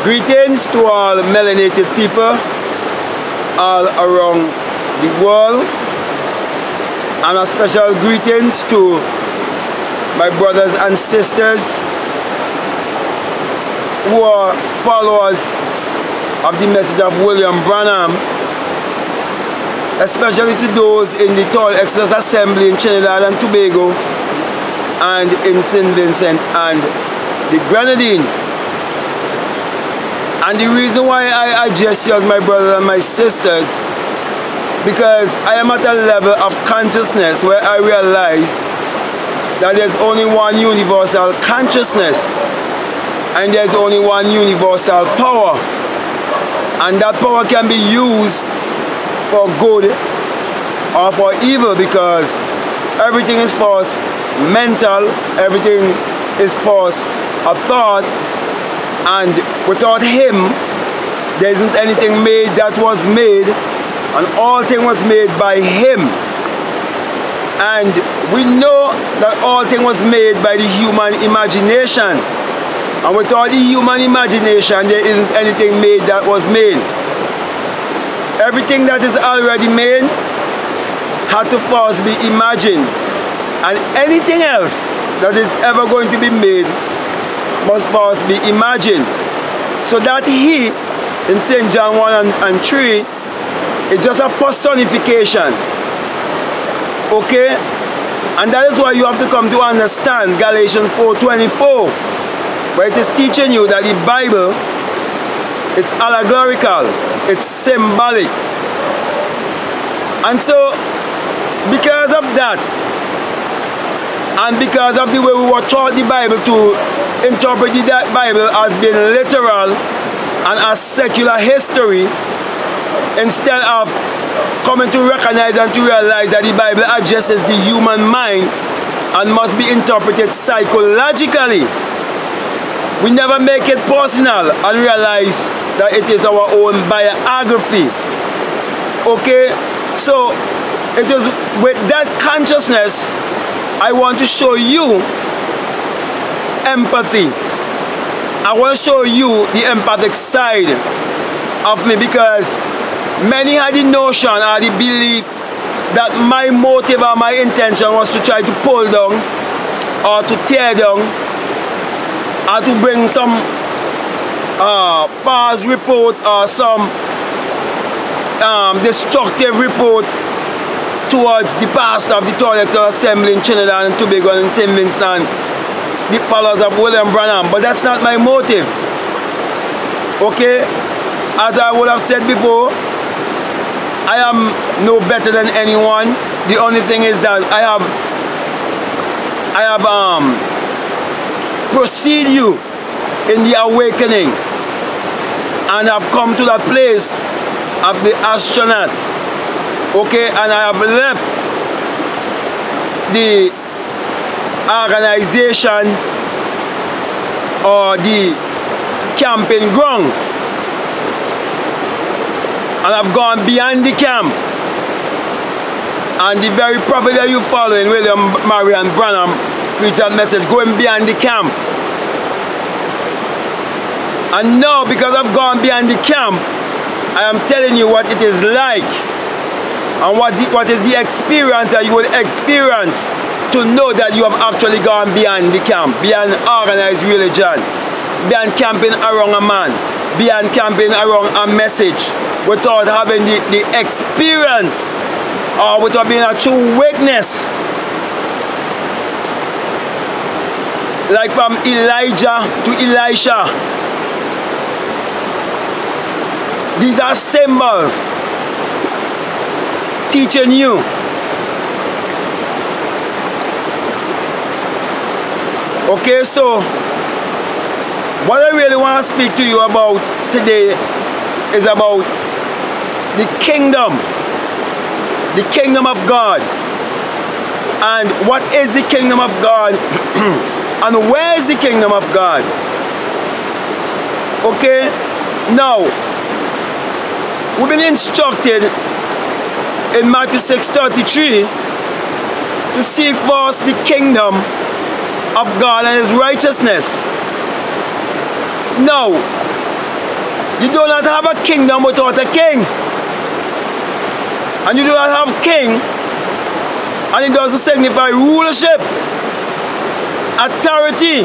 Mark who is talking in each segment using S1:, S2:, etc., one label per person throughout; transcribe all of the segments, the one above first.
S1: Greetings to all melanated people all around the world, and a special greetings to my brothers and sisters who are followers of the message of William Branham, especially to those in the Tall Exodus Assembly in Trinidad and Tobago and in St. Vincent and the Grenadines. And the reason why I address you as my brothers and my sisters, because I am at a level of consciousness where I realize that there's only one universal consciousness and there's only one universal power, and that power can be used for good or for evil, because everything is force mental, everything is force of thought, and without him there isn't anything made that was made, and all thing was made by him. And we know that all thing was made by the human imagination, and without the human imagination there isn't anything made that was made. Everything that is already made had to first be imagined, and anything else that is ever going to be made must first be imagined. So that he in St. John 1 and 3 is just a personification. Okay? And that is why you have to come to understand Galatians 4:24, where it is teaching you that the Bible, it's allegorical, it's symbolic. And so because of that, and because of the way we were taught the Bible to interpret that Bible as being literal and as secular history, instead of coming to recognize and to realize that the Bible addresses the human mind and must be interpreted psychologically, we never make it personal and realize that it is our own biography. Okay, so it is with that consciousness I want to show you empathy. I want to show you the empathic side of me, because many had the notion or the belief that my motive or my intention was to try to pull down or to tear down or to bring some false report or some destructive report towards the pastor of the Tall Exodus Assembly in Trinidad and Tobago and in St. Vincent, the followers of William Branham. But that's not my motive. Okay? As I would have said before, I am no better than anyone. The only thing is that I have proceeded you in the awakening, and I've come to that place of the astronaut. Okay, and I have left the organization or the camping ground, and I've gone beyond the camp. And the very prophet that you follow in William Branham preached that message, going beyond the camp. And now, because I've gone beyond the camp, I am telling you what it is like, and what is the experience that you will experience to know that you have actually gone beyond the camp, beyond organized religion, beyond camping around a man, beyond camping around a message, without having the experience or without being a true witness. Like from Elijah to Elisha. These are symbols teaching you. Okay, so what I really want to speak to you about today is about the kingdom of God. And what is the kingdom of God? And where is the kingdom of God? Okay, now we've been instructed in Matthew 6:33 to seek first the kingdom of God and his righteousness. Now, You do not have a kingdom without a king. And you do not have king, and it doesn't signify rulership, authority,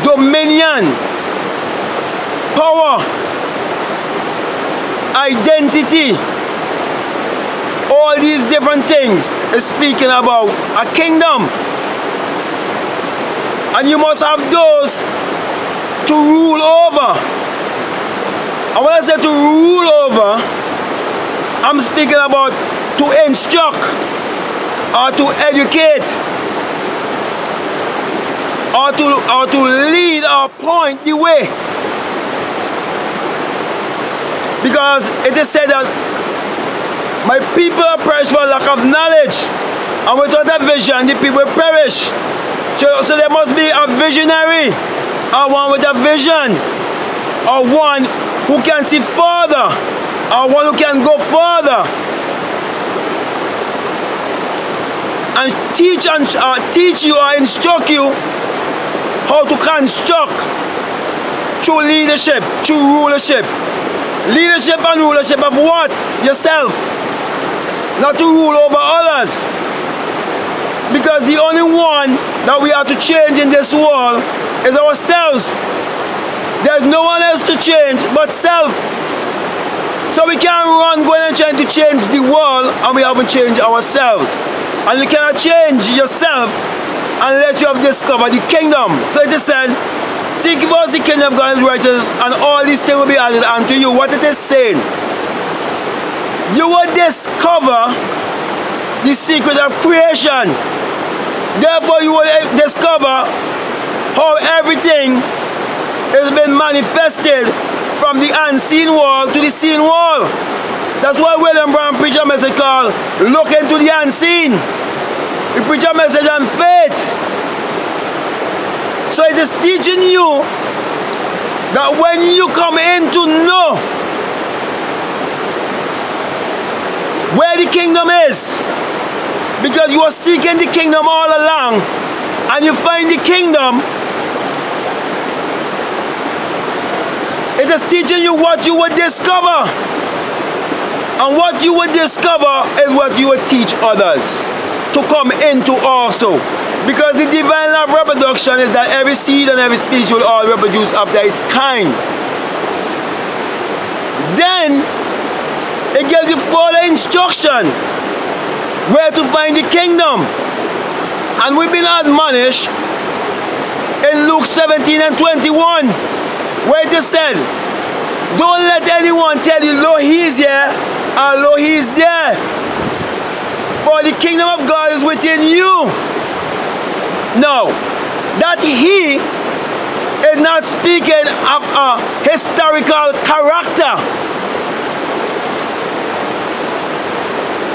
S1: dominion, power, identity. All these different things is speaking about a kingdom. And you must have those to rule over. And when I say to rule over, I'm speaking about to instruct or to educate or to lead or point the way. Because it is said that my people are perished for lack of knowledge, and without a vision the people perish. So there must be a visionary, or one with a vision, or one who can see further, or one who can go further and teach you or instruct you how to construct through leadership, through rulership. Leadership and rulership of what? Yourself. Not to rule over others. Because the only one that we have to change in this world is ourselves. There's no one else to change but self. So we can't run going and trying to change the world and we haven't changed ourselves. And you cannot change yourself unless you have discovered the kingdom. So it is said, seek first the kingdom of God and his righteousness, and all these things will be added unto you. What it is saying? You will discover the secret of creation. Therefore you will discover how everything has been manifested from the unseen world to the seen world. That's why William Branham preached a message called Look into the Unseen. He preached a message on faith. So it is teaching you that when you come in to know where the kingdom is, because you are seeking the kingdom all along, and you find the kingdom, it is teaching you what you would discover. And what you would discover is what you would teach others to come into also. Because the divine law of reproduction is that every seed and every species will all reproduce after its kind. Then it gives you further instruction where to find the kingdom. And we've been admonished in Luke 17 and 21, where it is said, don't let anyone tell you, lo, he is here, or lo, he is there. For the kingdom of God is within you. No, that he is not speaking of a historical character.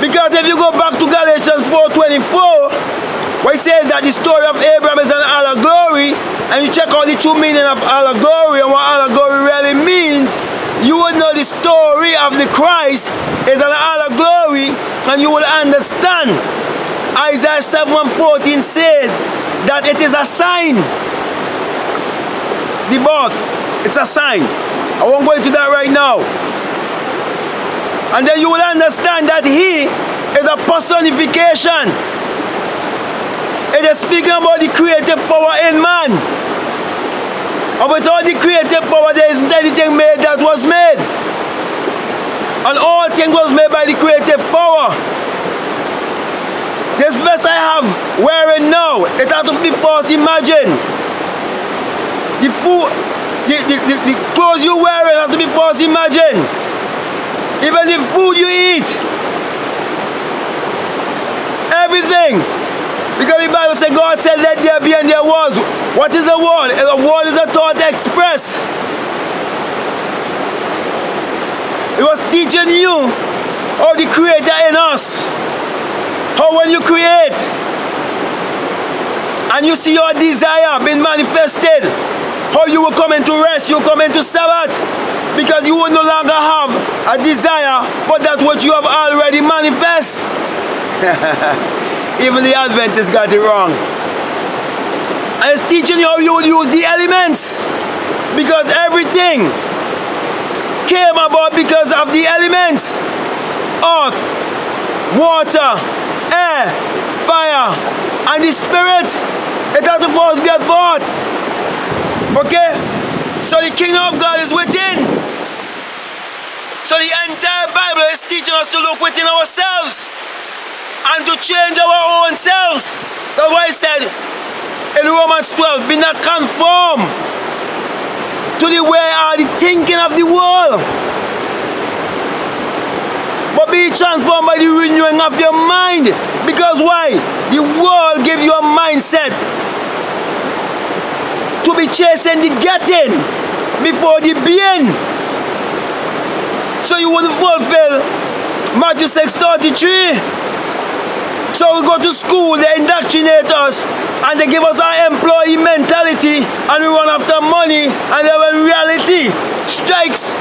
S1: Because if you go back to Galatians 4:24, where it says that the story of Abraham is an allegory, and you check out the true meaning of allegory and what allegory really means, you would know the story of the Christ is an allegory, and you will understand. Isaiah 7:14 says that it is a sign. The birth, it's a sign. I won't go into that right now. And then you will understand that he is a personification. It is speaking about the creative power in man. And without the creative power, there isn't anything made that was made. And all things was made by the creative power. This vest I have wearing now, it had to be first imagined. The food, the clothes you wearing have to be first imagined. Even the food you eat. Everything. Because the Bible says God said let there be and there was. What is a word? A word is a thought expressed. It was teaching you how the Creator in us. How when you create and you see your desire being manifested, how you will come into rest, you will come into Sabbath. Because you will no longer have a desire for that which you have already manifest. Even the Adventists got it wrong. And it's teaching you how you will use the elements. Because everything came about because of the elements: earth, water, air, fire, and the spirit. It had to first be a thought. Okay? So the kingdom of God is within. So the entire Bible is teaching us to look within ourselves and to change our own selves. That's why I said in Romans 12, be not conformed to the way or the thinking of the world, but be transformed by the renewing of your mind. Because why? The world gives you a mindset to be chasing the getting before the being. So you wouldn't fulfill Matthew 6:33. So we go to school, they indoctrinate us, and they give us our employee mentality, and we run after money, and then when reality strikes,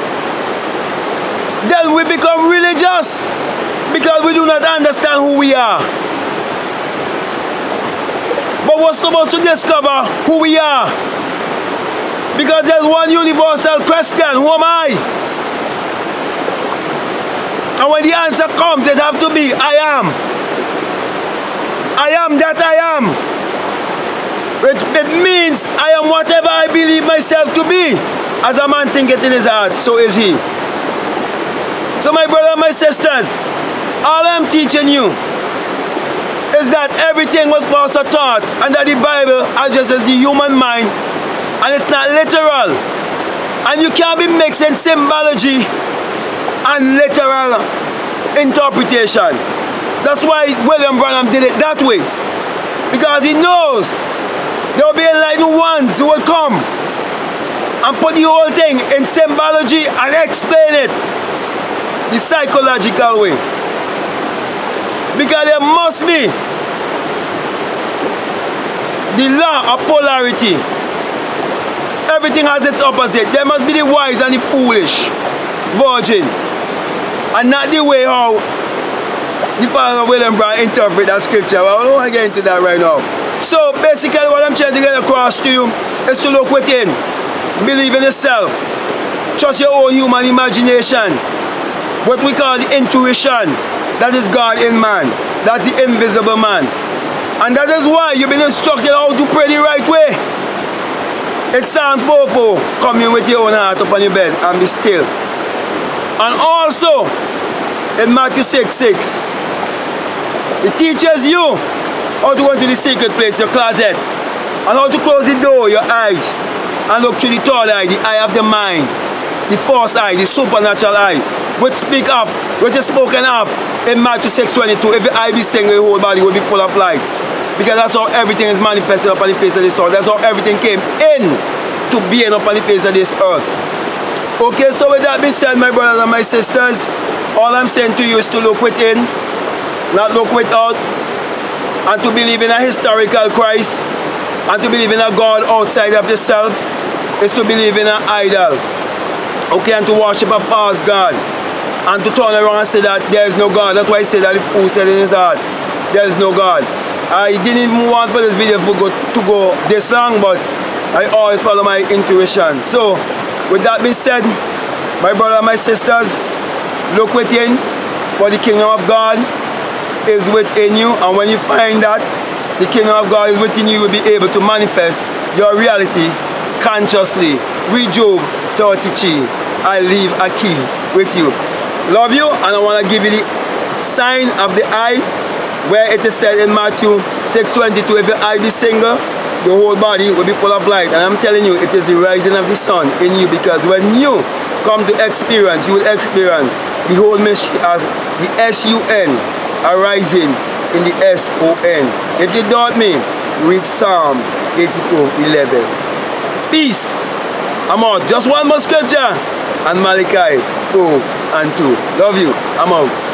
S1: then we become religious because we do not understand who we are. But we're supposed to discover who we are, because there's one universal question: who am I? And when the answer comes, it has to be I am. I am that I am. It means I am whatever I believe myself to be. As a man thinketh in his heart, so is he. So my brother and my sisters, all I'm teaching you is that everything was first a thought, and that the Bible addresses the human mind, and it's not literal. And you can't be mixing symbology and literal interpretation. That's why William Branham did it that way, because he knows there will be enlightened ones who will come and put the whole thing in symbology and explain it the psychological way. Because there must be the law of polarity. Everything has its opposite. There must be the wise and the foolish virgin, and not the way how the father of William Branham interpret that scripture. But I don't want to get into that right now. So basically what I'm trying to get across to you is to look within, believe in yourself, trust your own human imagination, what we call the intuition. That is God in man. That's the invisible man. And that is why you've been instructed how to pray the right way. It's Psalm 4:4. Come in with your own heart upon your bed and be still. And also in Matthew 6:6. It teaches you how to go into the secret place, your closet, and how to close the door, your eyes, and look through the third eye, the eye of the mind, the fourth eye, the supernatural eye, which is spoken of in Matthew 6:22. If your eye be single, your whole body will be full of light. Because that's how everything is manifested upon the face of this earth. That's how everything came in to being upon the face of this earth. Okay, so with that being said, my brothers and my sisters, all I'm saying to you is to look within, not look without, and to believe in a historical Christ, and to believe in a God outside of yourself is to believe in an idol. Okay, and to worship a false God, and to turn around and say that there is no God. That's why he said that the fool said in his heart, there is no God. I didn't even want for this video to go this long, but I always follow my intuition. So with that being said, my brother and my sisters, look within, for the kingdom of God is within you, and when you find that the kingdom of God is within you, you will be able to manifest your reality consciously. Read Job 33. I leave a key with you. Love you, and I want to give you the sign of the eye, where it is said in Matthew 6:22, if your eye be single, your whole body will be full of light. And I'm telling you, it is the rising of the sun in you, because when you come to experience, you will experience the whole mystery as the S-U-N arising in the S-O-N. If you doubt me, read Psalms 84:11. Peace. I'm out. Just one more scripture, and Malachi 4:2. Love you. I'm out.